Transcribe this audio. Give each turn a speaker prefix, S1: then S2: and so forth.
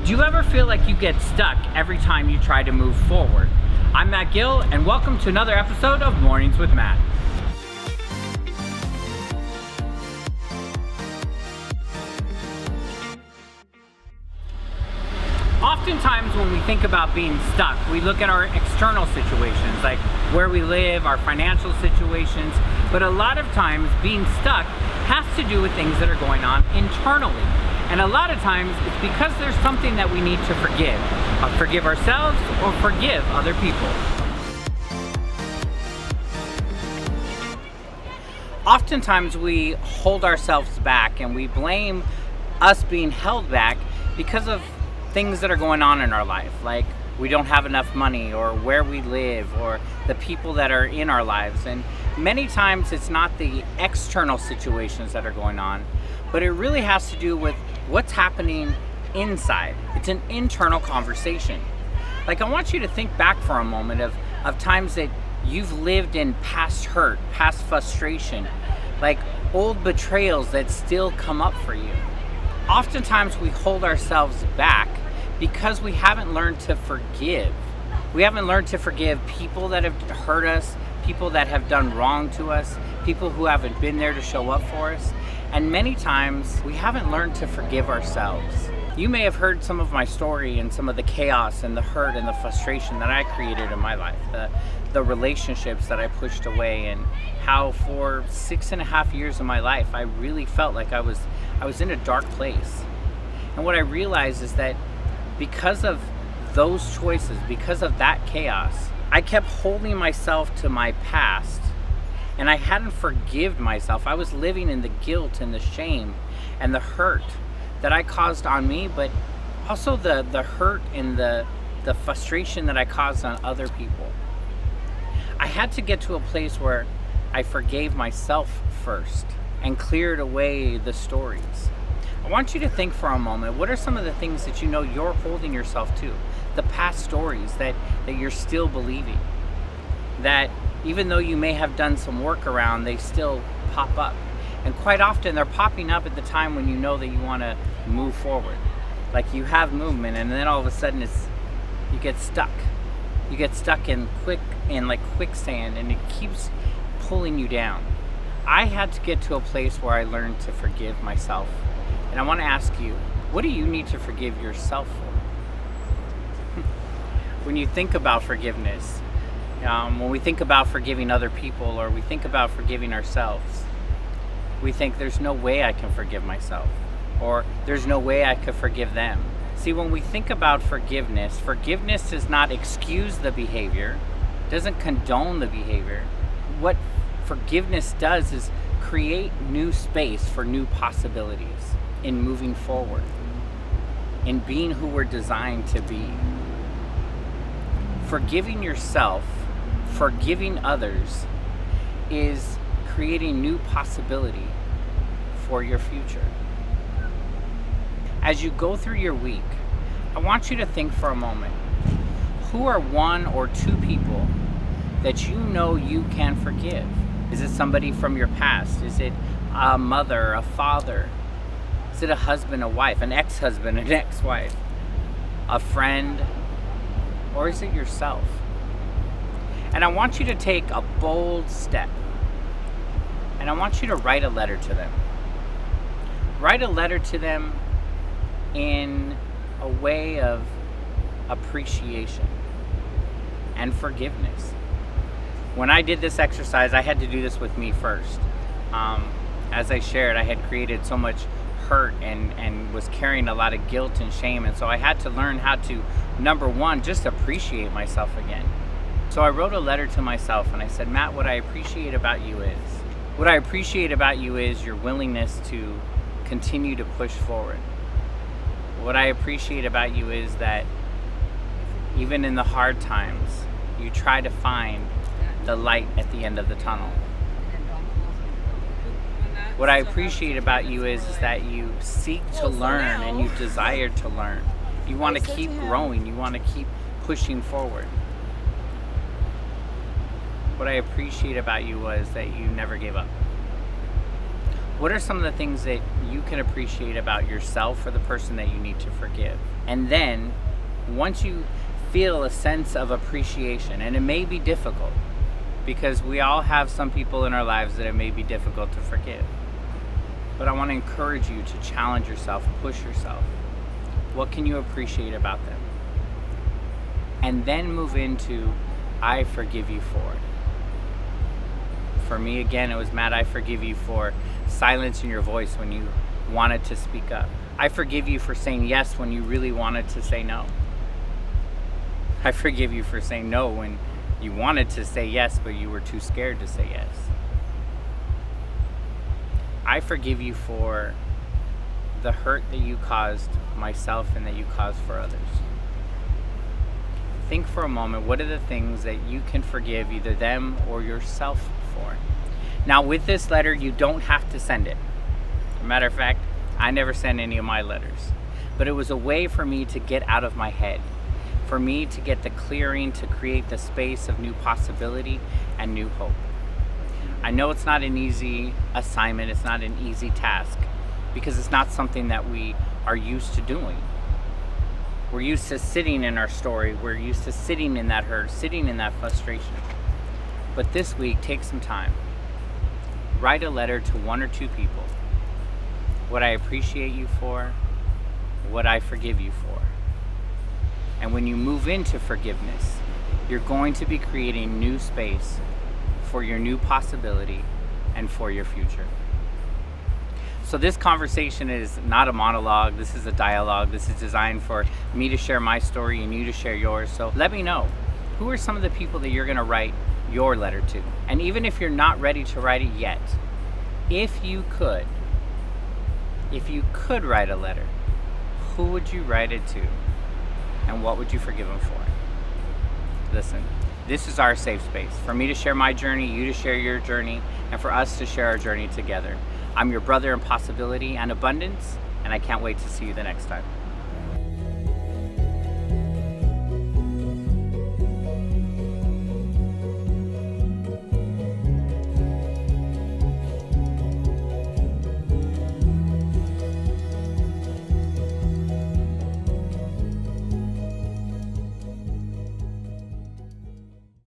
S1: Do you ever feel like you get stuck every time you try to move forward? I'm Matt Gill, and welcome to another episode of Mornings with Matt. Oftentimes when we think about being stuck, we look at our external situations, like where we live, our financial situations, but a lot of times being stuck has to do with things that are going on internally. And a lot of times it's because there's something that we need to forgive. Forgive ourselves or forgive other people. Oftentimes we hold ourselves back and we blame us being held back because of things that are going on in our life, like we don't have enough money, or where we live, or the people that are in our lives. And many times it's not the external situations that are going on, but it really has to do with what's happening inside. It's an internal conversation. Like, I want you to think back for a moment of times that you've lived in past hurt, past frustration, like old betrayals that still come up for you. Oftentimes we hold ourselves back because we haven't learned to forgive. We haven't learned to forgive people that have hurt us, people that have done wrong to us, people who haven't been there to show up for us. And many times we haven't learned to forgive ourselves. You may have heard some of my story and some of the chaos and the hurt and the frustration that I created in my life, the relationships that I pushed away, and how for 6.5 years of my life I really felt like I was in a dark place. And what I realized is that because of those choices, because of that chaos, I kept holding myself to my past, and I hadn't forgiven myself. I was living in the guilt and the shame and the hurt that I caused on me, but also the hurt and the frustration that I caused on other people. I had to get to a place where I forgave myself first and cleared away the stories. I want you to think for a moment, what are some of the things that you know you're holding yourself to? The past stories that you're still believing, that even though you may have done some work around, they still pop up. And quite often they're popping up at the time when you know that you want to move forward. Like you have movement, and then all of a sudden you get stuck. You get stuck in quicksand, and it keeps pulling you down. I had to get to a place where I learned to forgive myself. And I want to ask you, what do you need to forgive yourself for? When you think about forgiveness, when we think about forgiving other people, or we think about forgiving ourselves, we think there's no way I can forgive myself, or there's no way I could forgive them. See, when we think about forgiveness does not excuse the behavior, doesn't condone the behavior. What forgiveness does is create new space for new possibilities in moving forward, in being who we're designed to be. Forgiving yourself, forgiving others, is creating new possibility for your future. As you go through your week, I want you to think for a moment, who are one or two people that you know you can forgive? Is it somebody from your past? Is it a mother, a father? Is it a husband, a wife, an ex-husband, an ex-wife, a friend? Or is it yourself? And I want you to take a bold step. And I want you to write a letter to them. Write a letter to them in a way of appreciation and forgiveness. When I did this exercise, I had to do this with me first. As I shared, I had created so much hurt and was carrying a lot of guilt and shame. And so I had to learn how to, number one, just appreciate myself again. So I wrote a letter to myself and I said, Matt, what I appreciate about you is your willingness to continue to push forward. What I appreciate about you is that even in the hard times, you try to find the light at the end of the tunnel. What I appreciate about you is that you seek to learn and you desire to learn. You want to keep growing. You want to keep pushing forward. What I appreciate about you was that you never gave up. What are some of the things that you can appreciate about yourself or the person that you need to forgive? And then, once you feel a sense of appreciation, and it may be difficult, because we all have some people in our lives that it may be difficult to forgive. But I want to encourage you to challenge yourself, push yourself. What can you appreciate about them? And then move into, I forgive you for. For me, again, it was, Matt, I forgive you for silencing your voice when you wanted to speak up. I forgive you for saying yes when you really wanted to say no. I forgive you for saying no when you wanted to say yes, but you were too scared to say yes. I forgive you for the hurt that you caused myself and that you caused for others. Think for a moment, what are the things that you can forgive either them or yourself for? Now, with this letter, you don't have to send it. As a matter of fact, I never send any of my letters. But it was a way for me to get out of my head, for me to get the clearing, to create the space of new possibility and new hope. I know it's not an easy assignment, it's not an easy task, because it's not something that we are used to doing. We're used to sitting in our story, we're used to sitting in that hurt, sitting in that frustration. But this week, take some time. Write a letter to one or two people. What I appreciate you for, what I forgive you for. And when you move into forgiveness, you're going to be creating new space for your new possibility and for your future. So this conversation is not a monologue, this is a dialogue. This is designed for me to share my story and you to share yours. So let me know, who are some of the people that you're gonna write your letter to? And even if you're not ready to write it yet, if you could write a letter, who would you write it to? And what would you forgive them for? Listen, this is our safe space. For me to share my journey, you to share your journey, and for us to share our journey together. I'm your brother in possibility and abundance, and I can't wait to see you the next time.